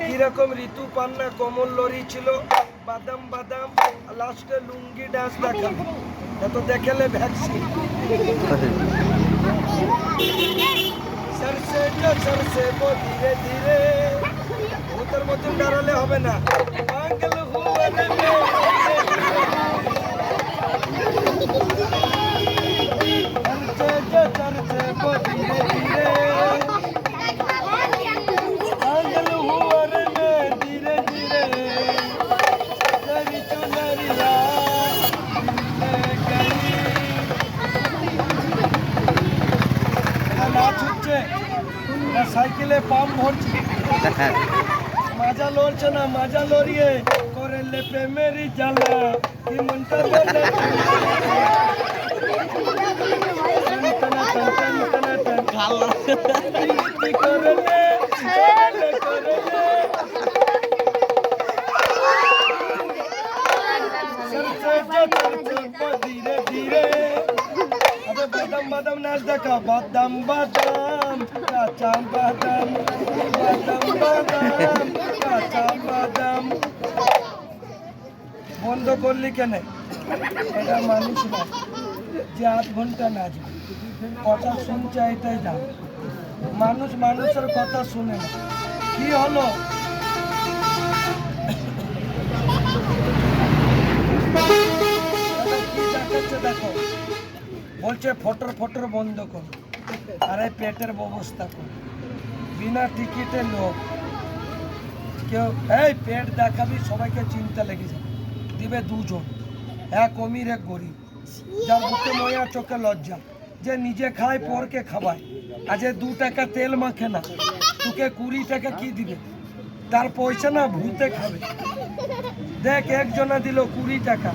কিরকম ঋতু পান্না কমল লরি ছিল, বাদাম বাদাম, লাস্টে লুঙ্গি ডান্স দেখাবে, এত দেখালে ভ্যাকসিন। সরসে जो सरसे वो धीरे धीरे, ভূতের মতন দাঁড়ালে হবে না, পাগল হুয়া রে सरसे जो सरसे वो धीरे धीरे, पागल हुआ रे मैं धीरे धीरे, तेरी चुनरिया ले गई। নাচ হচ্ছে না, সাইকেলে পাম্প ভরছে, মাজা লড়ছে না, মাজা লড়িয়ে করে লেপে মেরি জ্বালা, কি মনটা বলে ধীরে ধীরে। বাদাম বাদাম নাচ দেখা, বাদাম বাদাম কাঁচা বাদাম, বাদাম বাদাম কাঁচা বাদাম। বন্ধ করলি কেন? এটা মানুষ না যে 8 ঘন্টা নাচবে, কথা শুনছে এটাই জান। মানুষ মানুষের কথা শুনে না। কি হলো? কি দেখাচ্ছে দেখো, বলছে ফটর ফটর বন্ধ কর, আরে পেটের ব্যবস্থা কর, বিনা টিকিটে লোক কেউ এই পেট দেখাবি, সবাইকে চিন্তা লেগে যাবে। দিবে দুজন, এক অমির এক গরিব, যার বুকে ময়া চোখে লজ্জা, যে নিজে খায় পরকে খাবায়, আজ 2 টাকা তেল মাখে না, তোকে 20 টাকা কি দিবে? তার পয়সা না ভূতে খাবে। দেখ একজনা দিল 20 টাকা।